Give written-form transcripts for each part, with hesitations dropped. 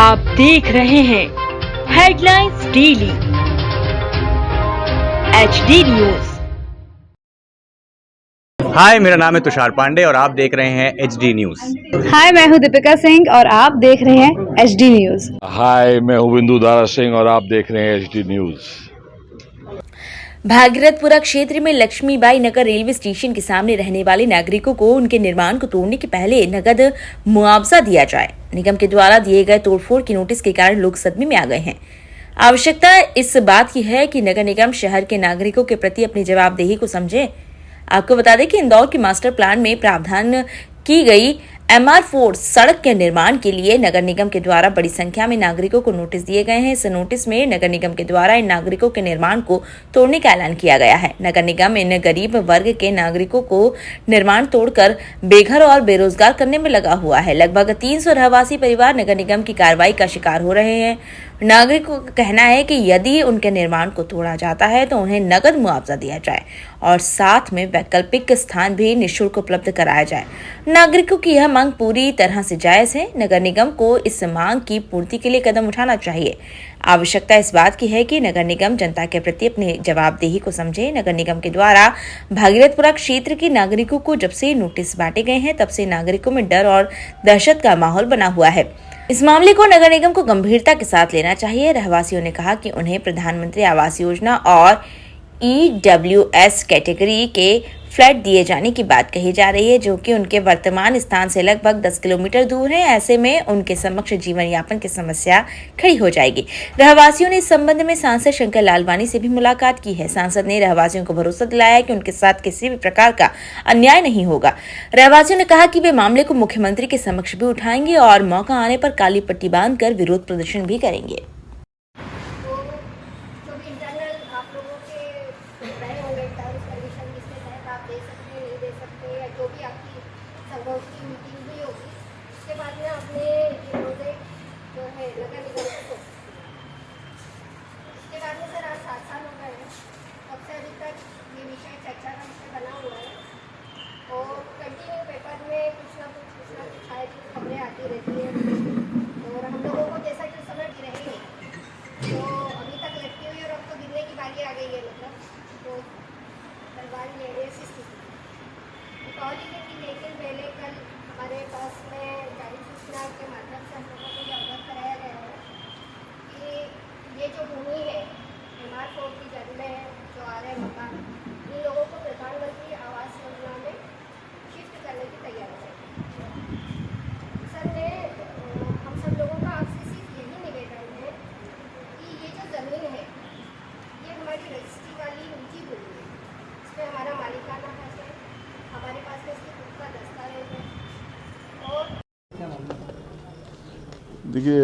आप देख रहे हैं हेडलाइंस डेली HD न्यूज। हाय, मेरा नाम है तुषार पांडे और आप देख रहे हैं HD न्यूज। हाय, मैं हूं दीपिका सिंह और आप देख रहे हैं HD न्यूज। हाय, मैं हूं बिंदु दारा सिंह और आप देख रहे हैं HD न्यूज। भागीरथपुरा क्षेत्र में लक्ष्मीबाई नगर रेलवे स्टेशन के सामने रहने वाले नागरिकों को उनके निर्माण को तोड़ने के पहले नगद मुआवजा दिया जाए। निगम के द्वारा दिए गए तोड़फोड़ की नोटिस के कारण लोग सदमे में आ गए हैं। आवश्यकता इस बात की है कि नगर निगम शहर के नागरिकों के प्रति अपनी जवाबदेही को समझे। आपको बता दें कि इंदौर के मास्टर प्लान में प्रावधान की गई MR4 सड़क के निर्माण के लिए नगर निगम के द्वारा बड़ी संख्या में नागरिकों को नोटिस दिए गए हैं। इस नोटिस में नगर निगम के द्वारा इन नागरिकों के निर्माण को तोड़ने का ऐलान किया गया है। नगर निगम इन गरीब वर्ग के नागरिकों को निर्माण तोड़कर बेघर और बेरोजगार करने में लगा हुआ है। लगभग 300 रहवासी परिवार नगर निगम की कार्रवाई का शिकार हो रहे हैं। नागरिकों का कहना है कि यदि उनके निर्माण को तोड़ा जाता है तो उन्हें नगद मुआवजा दिया जाए और साथ में वैकल्पिक स्थान भी निःशुल्क उपलब्ध कराया जाए। नागरिकों की यह मांग पूरी तरह से जायज है। नगर निगम को इस मांग की पूर्ति के लिए कदम उठाना चाहिए। आवश्यकता इस बात की है कि नगर निगम जनता के प्रति अपनी जवाबदेही को समझे। नगर निगम के द्वारा भागीरथपुरा क्षेत्र के नागरिकों को जब से नोटिस बांटे गए हैं तब से नागरिकों में डर और दहशत का माहौल बना हुआ है। इस मामले को नगर निगम को गंभीरता के साथ लेना चाहिए। रहवासियों ने कहा कि उन्हें प्रधानमंत्री आवास योजना और EWS कैटेगरी के फ्लैट दिए जाने की बात कही जा रही है, जो कि उनके वर्तमान स्थान से लगभग 10 किलोमीटर दूर है। ऐसे में उनके समक्ष जीवन यापन की समस्या खड़ी हो जाएगी। रहवासियों ने इस संबंध में सांसद शंकर लालवानी से भी मुलाकात की है। सांसद ने रहवासियों को भरोसा दिलाया कि उनके साथ किसी भी प्रकार का अन्याय नहीं होगा। रहवासियों ने कहा कि वे मामले को मुख्यमंत्री के समक्ष भी उठाएंगे और मौका आने पर काली पट्टी बांधकर विरोध प्रदर्शन भी करेंगे। जो भी आपकी संगठन की मीटिंग हुई होगी उसके बाद में आपने ये प्रोजेक्ट जो है नगर निगम को उसके बाद में सर आज 7 साल हो गए हैं। तब से अभी तक ये विषय चर्चा का विषय बना हुआ है और कंटिन्यू पेपर में कुछ ना कुछ आए खबरें आती रहती है और हम लोगों को जैसा कि समय रहे तो अभी तक लटकी हुई और अब तो गिरने की बारी आ गई है। मतलब तो दरबार ये ऐसी स्थिति लेकिन पहले कल हमारे पास में जारी सूचना के माध्यम से हम लोगों को ये अवगत कराया गया है कि ये जो भूमि है MR4 की जगह में जो आ रहे मकान इन लोगों को प्रधानमंत्री आवास योजना में शिफ्ट करने की तैयारी है। सर ने हम सब लोगों का आपसे सिर्फ यही निवेदन है कि ये जो ज़मीन है ये हमारी रजिस्ट्री वाली निजी भूमि है। इस पर हमारा मालिकाना हक है, हमारे पास में इसकी खुद का दस्तावेज है। और देखिए,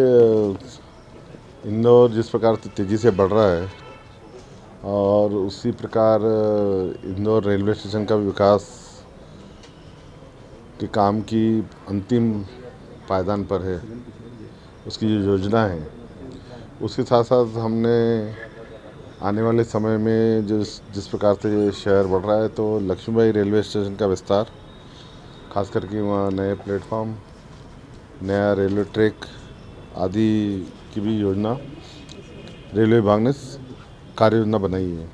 इंदौर जिस प्रकार से तेज़ी से बढ़ रहा है और उसी प्रकार इंदौर रेलवे स्टेशन का विकास के काम की अंतिम पायदान पर है। उसकी जो योजना है उसके साथ साथ हमने आने वाले समय में जिस प्रकार से शहर बढ़ रहा है तो लक्ष्मीबाई रेलवे स्टेशन का विस्तार, खास करके वहाँ नए प्लेटफॉर्म, नया रेलवे ट्रैक आदि की भी योजना रेलवे विभाग ने कार्य योजना बनाई है।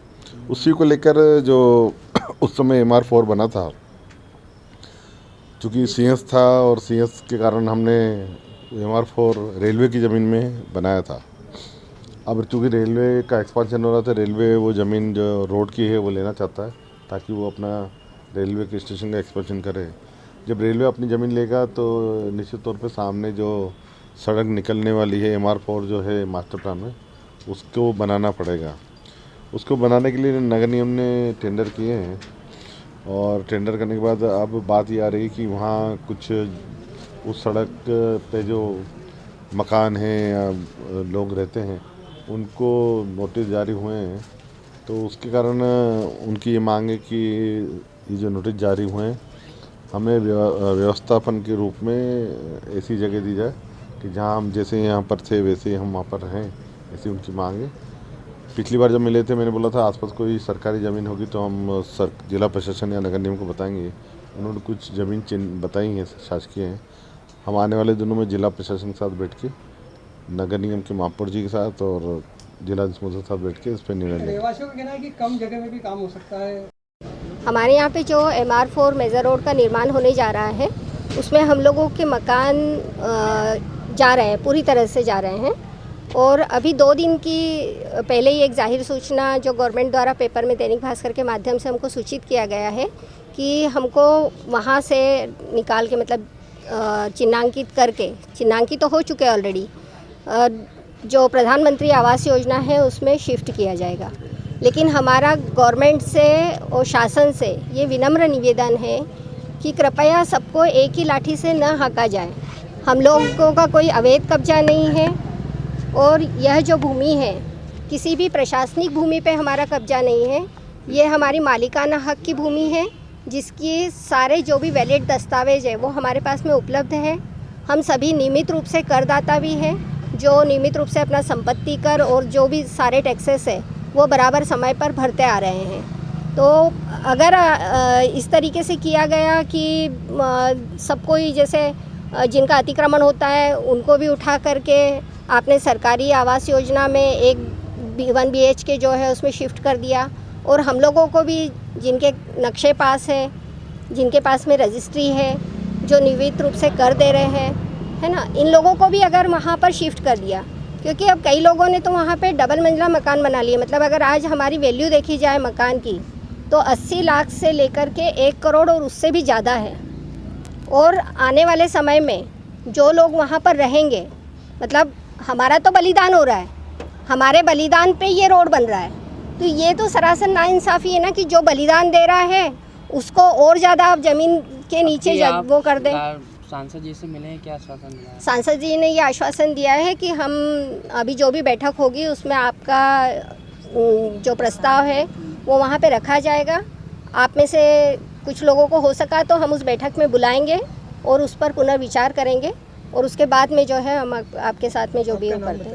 उसी को लेकर जो उस समय MR4 बना था, चूँकि CS था और CS के कारण हमने MR4 रेलवे की ज़मीन में बनाया था। अब चूँकि रेलवे का एक्सपांशन हो रहा था, रेलवे वो ज़मीन जो रोड की है वो लेना चाहता है ताकि वो अपना रेलवे के स्टेशन का एक्सपांशन करे। जब रेलवे अपनी ज़मीन लेगा तो निश्चित तौर पे सामने जो सड़क निकलने वाली है MR4 जो है मास्टर प्लान में, उसको बनाना पड़ेगा। उसको बनाने के लिए नगर निगम ने टेंडर किए हैं और टेंडर करने के बाद अब बात ये आ रही है कि वहाँ कुछ उस सड़क पे जो मकान हैं या लोग रहते हैं उनको नोटिस जारी हुए हैं, तो उसके कारण उनकी ये मांग है कि ये जो नोटिस जारी हुए हैं हमें व्यवस्थापन के रूप में ऐसी जगह दी जाए कि जहां हम जैसे यहाँ पर थे वैसे ही हम वहाँ पर रहें, ऐसी उनकी मांग है। पिछली बार जब मिले थे मैंने बोला था आसपास कोई सरकारी ज़मीन होगी तो हम जिला प्रशासन या नगर निगम को बताएंगे। उन्होंने कुछ ज़मीन बताई हैं, शासकीय हैं। हम आने वाले दिनों में जिला प्रशासन के साथ बैठ के नगर निगम के महापौर जी के साथ और जिलाधीश के साथ बैठ के इस पर निर्णय लेंगे। रहवासियों का कहना है कि कम जगह में भी काम हो सकता है। हमारे यहाँ पे जो MR4 मेजर रोड का निर्माण होने जा रहा है उसमें हम लोगों के मकान जा रहे हैं, पूरी तरह से जा रहे हैं। और अभी 2 दिन की पहले ही एक जाहिर सूचना जो गवर्नमेंट द्वारा पेपर में दैनिक भास्कर के माध्यम से हमको सूचित किया गया है कि हमको वहाँ से निकाल के मतलब चिन्हांकित करके, चिन्हांकित तो हो चुके ऑलरेडी, जो प्रधानमंत्री आवास योजना है उसमें शिफ्ट किया जाएगा। लेकिन हमारा गवर्नमेंट से और शासन से ये विनम्र निवेदन है कि कृपया सबको एक ही लाठी से न हाँका जाए। हम लोगों का कोई अवैध कब्जा नहीं है और यह जो भूमि है किसी भी प्रशासनिक भूमि पे हमारा कब्जा नहीं है। ये हमारी मालिकाना हक की भूमि है जिसकी सारे जो भी वैलिड दस्तावेज है वो हमारे पास में उपलब्ध है। हम सभी नियमित रूप से करदाता भी हैं जो नियमित रूप से अपना संपत्ति कर और जो भी सारे टैक्सेस है वो बराबर समय पर भरते आ रहे हैं। तो अगर इस तरीके से किया गया कि सबको ही जैसे जिनका अतिक्रमण होता है उनको भी उठा करके आपने सरकारी आवास योजना में एक 1 BHK जो है उसमें शिफ्ट कर दिया और हम लोगों को भी जिनके नक्शे पास है, जिनके पास में रजिस्ट्री है, जो नियमित रूप से कर दे रहे हैं, है ना, इन लोगों को भी अगर वहाँ पर शिफ्ट कर दिया, क्योंकि अब कई लोगों ने तो वहाँ पे डबल मंजिला मकान बना लिए। मतलब अगर आज हमारी वैल्यू देखी जाए मकान की तो 80 लाख से लेकर के 1 करोड़ और उससे भी ज़्यादा है। और आने वाले समय में जो लोग वहाँ पर रहेंगे, मतलब हमारा तो बलिदान हो रहा है, हमारे बलिदान पे ये रोड बन रहा है, तो ये तो सरासर नाइंसाफ़ी है ना कि जो बलिदान दे रहा है उसको और ज़्यादा आप ज़मीन के नीचे वो कर दें। सांसद जी से मिले हैं, क्या आश्वासन दिया है? सांसद जी ने ये आश्वासन दिया है कि हम अभी जो भी बैठक होगी उसमें आपका जो प्रस्ताव है वो वहाँ पे रखा जाएगा। आप में से कुछ लोगों को हो सका तो हम उस बैठक में बुलाएंगे और उस पर पुनर्विचार करेंगे और उसके बाद में जो है हम आपके साथ में जो भी वो करते हैं।